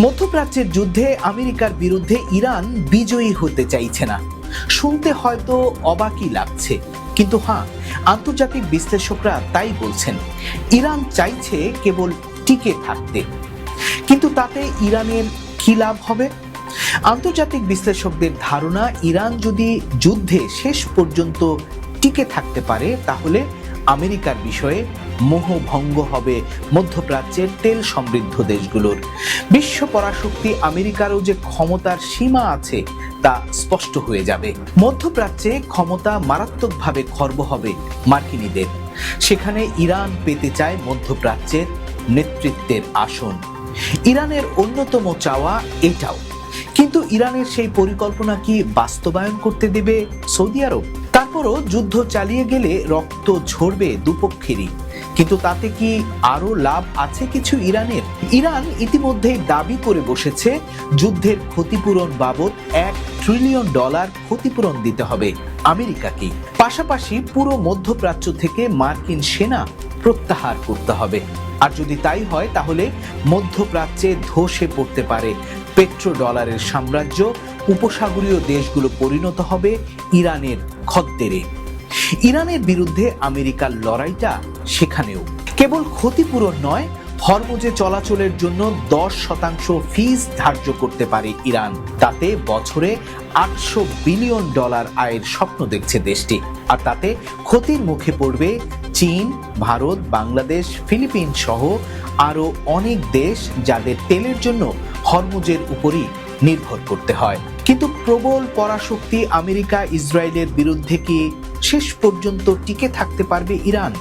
মধ্যপ্রাচ্যের যুদ্ধে আমেরিকার বিরুদ্ধে ইরান বিজয়ী হতে চাইছে না। শুনতে হয়তো অবাকই লাগছে, কিন্তু হ্যাঁ, আন্তর্জাতিক বিশ্লেষকরা তাই বলছেন। ইরান চাইছে কেবল টিকে থাকতে, কিন্তু তাতে ইরানের কি লাভ হবে? আন্তর্জাতিক বিশ্লেষকদের ধারণা, ইরান যদি যুদ্ধে শেষ পর্যন্ত টিকে থাকতে পারে তাহলে আমেরিকার বিষয়ে মোহভঙ্গ হবে মধ্যপ্রাচ্যের তেল সমৃদ্ধ দেশগুলোর। বিশ্ব পরাশক্তি আমেরিকারও যে ক্ষমতার সীমা আছে তা স্পষ্ট হয়ে যাবে। মধ্যপ্রাচ্যে ক্ষমতা মারাত্মকভাবে খর্ব হবে মার্কিনীদের। সেখানে ইরান পেতে চায় মধ্যপ্রাচ্যের নেতৃত্বের আসন। ইরানের অন্যতম চাওয়া এটাও, কিন্তু ইরানের সেই পরিকল্পনা কি বাস্তবায়ন করতে দেবে সৌদি আরব? তারপরও যুদ্ধ চালিয়ে গেলে রক্ত ঝরবে দুপক্ষেরই, কিন্তু তাতে কি আরো লাভ আছে কিছু ইরানের? ইরান ইতিমধ্যেই দাবি করে বসেছে যুদ্ধের ক্ষতিপূরণ বাবদ $1 ট্রিলিয়ন ক্ষতিপূরণ দিতে হবে আমেরিকাকে। পাশাপাশি পুরো মধ্যপ্রাচ্য থেকে মার্কিন সেনা প্রত্যাহার করতে হবে। আর যদি তাই হয় তাহলে মধ্যপ্রাচ্যে ধসে পড়তে পারে পেট্রোডলারের সাম্রাজ্য। উপসাগরীয় দেশগুলো পরিণত হবে ইরানের খদ্দেরে। ইরানের বিরুদ্ধে আমেরিকার লড়াইটা সেখানেও কেবল ক্ষতিপূরণ নয়, হরমুজে চলাচলের জন্য 10% ফিস ধার্য করতে পারে ইরান। তাতে বছরে $800 বিলিয়ন আয়ের স্বপ্ন দেখছে দেশটি। আর তাতে ক্ষতির মুখে পড়বে চীন, ভারত, বাংলাদেশ, ফিলিপিন সহ আরো অনেক দেশ যাদের তেলের জন্য হরমুজের উপরই নির্ভর করতে হয়। কিন্তু প্রবল পরাশক্তি আমেরিকা ইসরায়েলের বিরুদ্ধে কি শেষ পর্যন্ত টিকে থাকতে পারবে ইরান?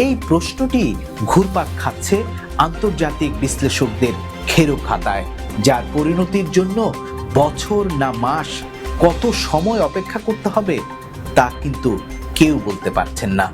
এই প্রশ্নটি ঘুরপাক খাচ্ছে আন্তর্জাতিক বিশ্লেষকদের খেরো খাতায়, যার পরিণতির জন্য বছর না মাস, কত সময় অপেক্ষা করতে হবে তা কিন্তু কেউ বলতে পারছেন না।